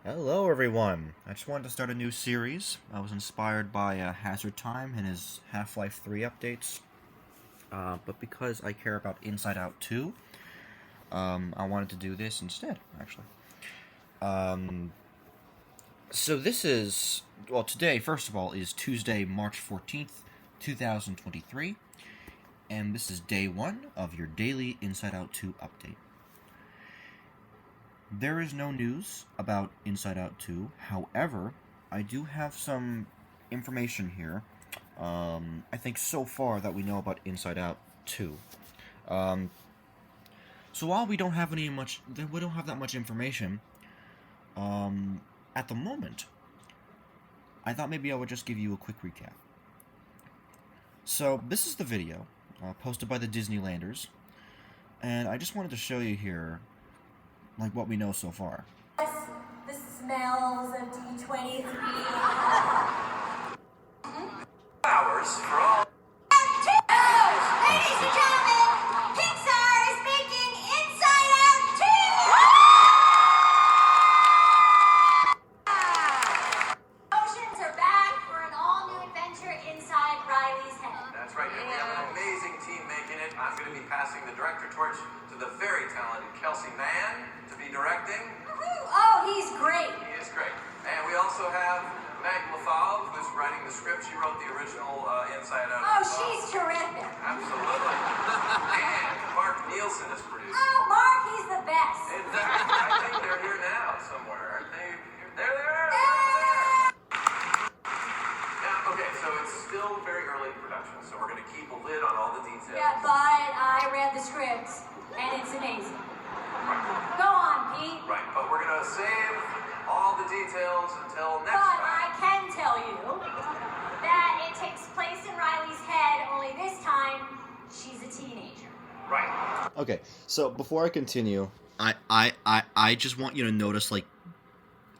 Hello, everyone. I just wanted to start a new series. I was inspired by Hazard Time and his Half-Life 3 updates. But because I care about Inside Out 2, I wanted to do this instead, actually. Um, so this is, well, today, first of all, is Tuesday, March 14th, 2023. And this is day 1 of your daily Inside Out 2 update. There is no news about Inside Out 2. However, I do have some information here. I think so far that we know about Inside Out 2. Um, so while we don't have that much information, at the moment, I thought maybe I would just give you a quick recap. So this is the video posted by the Disneylanders, and I just wanted to show you here, like, what we know so far. The smells of D23. Hours for all. Ladies and gentlemen, Pixar is making Inside Out 2! Oceans are back for an all-new adventure inside Riley's head. That's right, and we have an amazing team making it. I'm going to be passing the director torch to the very talented Kelsey Mann to be directing. Oh, he's great. He is great. And we also have Meg LaFave, who's writing the script. She wrote the original Inside Out. Oh, she's terrific. Absolutely. And Mark Nielsen is producing. Oh, Mark, he's the best. In fact, I think they're here now somewhere, aren't they? They're there. Yeah, okay, so it's still very early in production, so we're going to keep a lid on all the details. Yeah, but I read the script, and it's amazing. Go on, Pete. Right, but we're going to save all the details until next But time. I can tell you that it takes place in Riley's head, only this time she's a teenager. Right. Okay, so before I continue, I just want you to notice,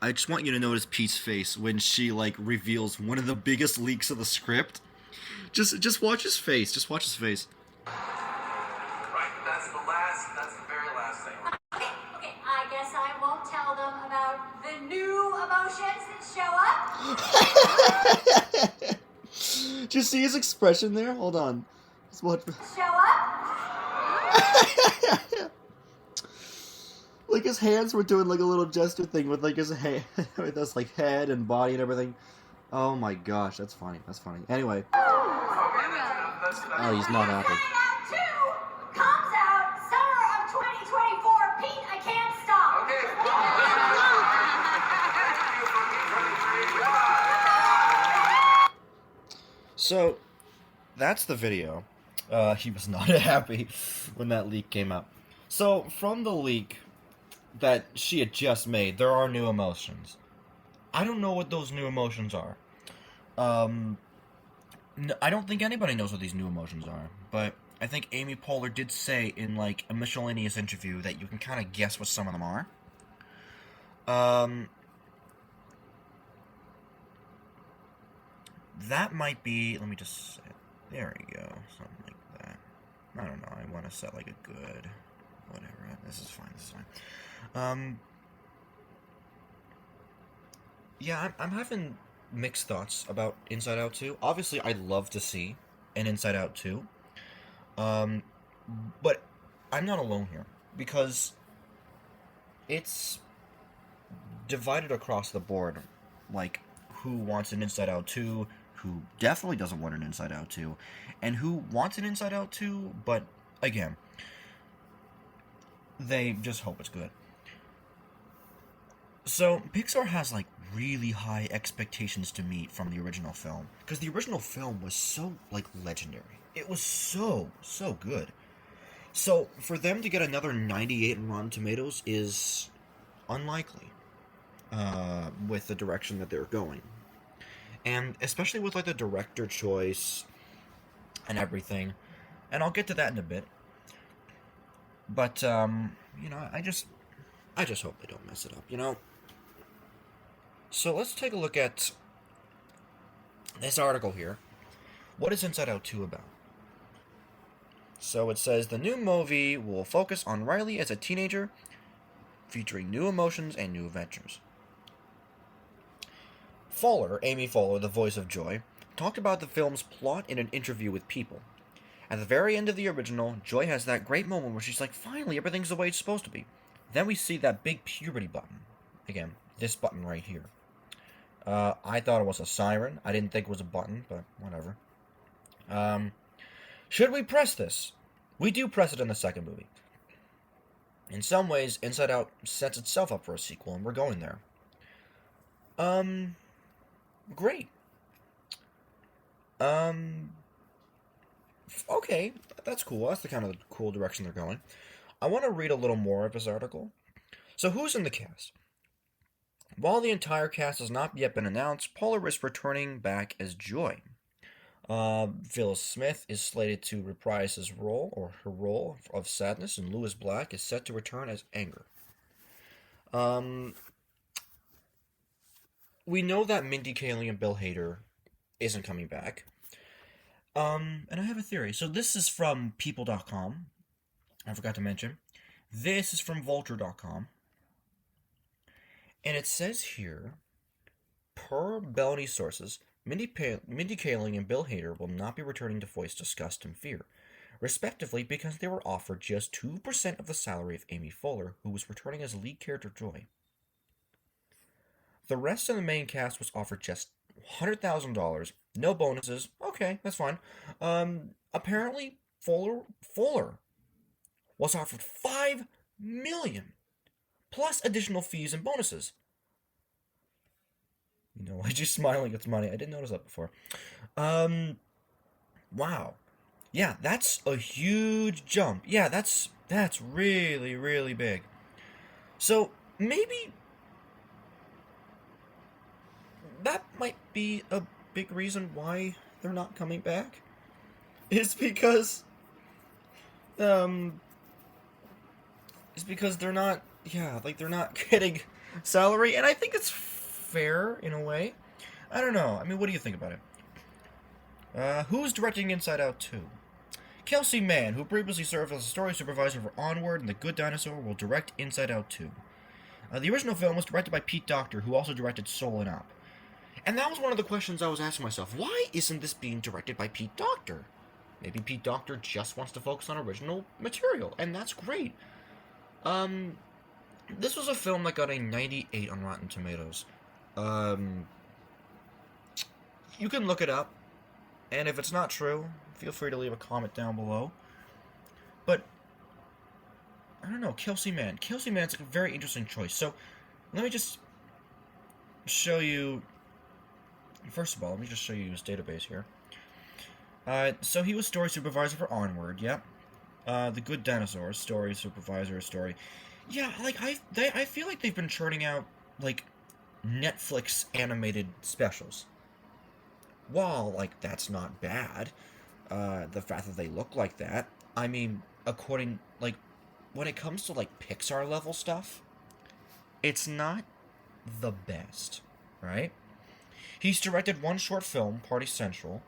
I just want you to notice Pete's face when she, reveals one of the biggest leaks of the script. Just watch his face. Just watch his face. Right, that's the very last thing. Okay, I guess I won't tell them about the new emotions that show up. Did you see his expression there? Hold on. Just watch. Show up? Like his hands were doing like a little gesture thing with his hand, with his head and body and everything. Oh my gosh, that's funny. That's funny. Anyway. Oh, he's not happy. Inside Out 2 comes out summer of 2024. Pete, I can't stop. Okay. So, that's the video. He was not happy when that leak came out. So, from the leak that she had just made, there are new emotions. I don't know what those new emotions are. I don't think anybody knows what these new emotions are, but I think Amy Poehler did say in, a miscellaneous interview that you can kind of guess what some of them are. That might be, let me just set, there we go, something like that. I don't know, I want to set, a good, whatever, this is fine. Yeah, I'm having mixed thoughts about Inside Out 2. Obviously, I'd love to see an Inside Out 2. But I'm not alone here, because it's divided across the board, who wants an Inside Out 2, who definitely doesn't want an Inside Out 2, and who wants an Inside Out 2, but, again, they just hope it's good. So, Pixar has, really high expectations to meet from the original film, because the original film was so, legendary. It was so good. So, for them to get another 98 in Rotten Tomatoes is unlikely, with the direction that they're going. And especially with, the director choice and everything. And I'll get to that in a bit. But, I just hope they don't mess it up, So let's take a look at this article here. What is Inside Out 2 about? So it says, the new movie will focus on Riley as a teenager, featuring new emotions and new adventures. Amy Poehler, the voice of Joy, talked about the film's plot in an interview with People. At the very end of the original, Joy has that great moment where she's like, finally, everything's the way it's supposed to be. Then we see that big puberty button. Again, this button right here. I thought it was a siren. I didn't think it was a button, but whatever. Should we press this? We do press it in the second movie. In some ways, Inside Out sets itself up for a sequel, and we're going there. Great. Okay, that's cool. That's the kind of cool direction they're going. I want to read a little more of this article. So who's in the cast? While the entire cast has not yet been announced, Poehler is returning back as Joy. Phyllis Smith is slated to reprise her role of Sadness, and Lewis Black is set to return as Anger. We know that Mindy Kaling and Bill Hader isn't coming back. And I have a theory. So this is from People.com. I forgot to mention. This is from Vulture.com. And it says here, per Bellany sources, Mindy Kaling and Bill Hader will not be returning to voice Disgust and Fear, respectively, because they were offered just 2% of the salary of Amy Poehler, who was returning as lead character Joy. The rest of the main cast was offered just $100,000, no bonuses. Okay, that's fine. Apparently, Poehler was offered $5 million, plus additional fees and bonuses. You know, why she's smiling? It's money. I didn't notice that before. Wow. Yeah, that's a huge jump. Yeah, that's really, really big. So, maybe that might be a big reason why they're not coming back. Is because they're not, they're not getting salary, and I think it's fair in a way. I don't know. I mean, what do you think about it? Who's directing Inside Out 2? Kelsey Mann, who previously served as a story supervisor for Onward and The Good Dinosaur, will direct Inside Out 2. The original film was directed by Pete Docter, who also directed Soul and Up. And that was one of the questions I was asking myself. Why isn't this being directed by Pete Docter? Maybe Pete Docter just wants to focus on original material, and that's great. This was a film that got a 98 on Rotten Tomatoes. You can look it up, and if it's not true, feel free to leave a comment down below. But, I don't know, Kelsey Mann. Kelsey Mann's a very interesting choice. So, let me just show you... First of all, let me just show you his database here. So he was story supervisor for Onward, yep. The Good Dinosaur, story supervisor, story. Yeah, like, I feel like they've been churning out, like, Netflix animated specials. While, like, that's not bad, the fact that they look like that, I mean, when it comes to, like, Pixar level stuff, it's not the best, right? He's directed one short film, Party Central.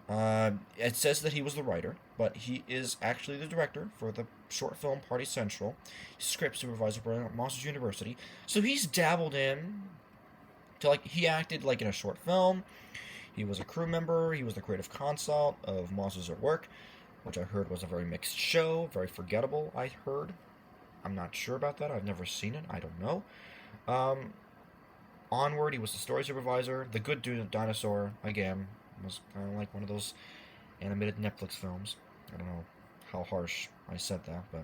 It says that he was the writer, but he is actually the director for the short film Party Central, script supervisor for Monsters University. So he's dabbled in to, like, he acted, like, in a short film. He was a crew member. He was the creative consult of Monsters at Work, which I heard was a very mixed show, very forgettable, I heard. I'm not sure about that. I've never seen it. I don't know. Onward, he was the story supervisor. The Good Dinosaur, again, was kind of like one of those animated Netflix films. I don't know how harsh I said that, but...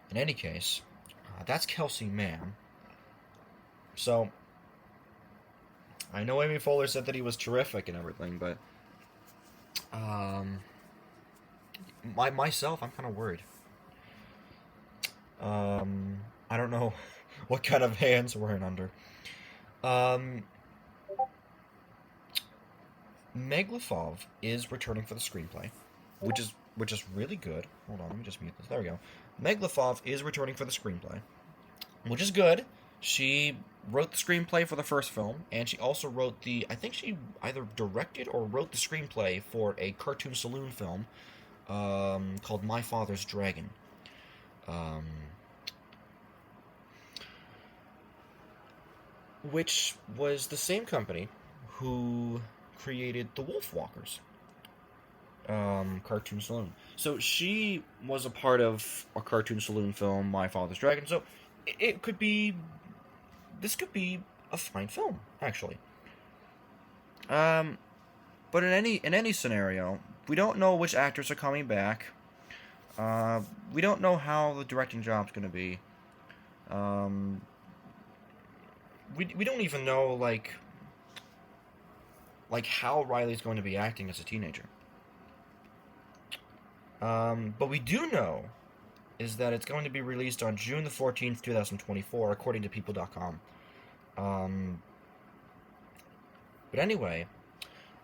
In any case, that's Kelsey Mann. So, I know Amy Poehler said that he was terrific and everything, but... myself, I'm kind of worried. I don't know what kind of hands we're in under. Meg LeFauve is returning for the screenplay, which is really good. Hold on, let me just mute this. There we go. Meg LeFauve is returning for the screenplay, which is good. She wrote the screenplay for the first film, and she also wrote I think she either directed or wrote the screenplay for a Cartoon Saloon film called My Father's Dragon. which was the same company who created the Wolfwalkers Cartoon Saloon. So she was a part of a Cartoon Saloon film, My Father's Dragon. So it could be, this could be a fine film, actually. But in any scenario, we don't know which actors are coming back. We don't know how the directing job's going to be. We don't even know like how Riley's going to be acting as a teenager. But we do know is that it's going to be released on June the 14th, 2024, according to People.com. But anyway,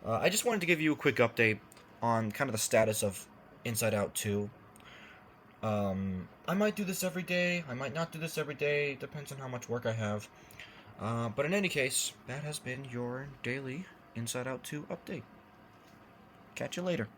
I just wanted to give you a quick update on kind of the status of Inside Out 2. I might do this every day, I might not do this every day, depends on how much work I have. But in any case, that has been your daily Inside Out 2 update. Catch you later.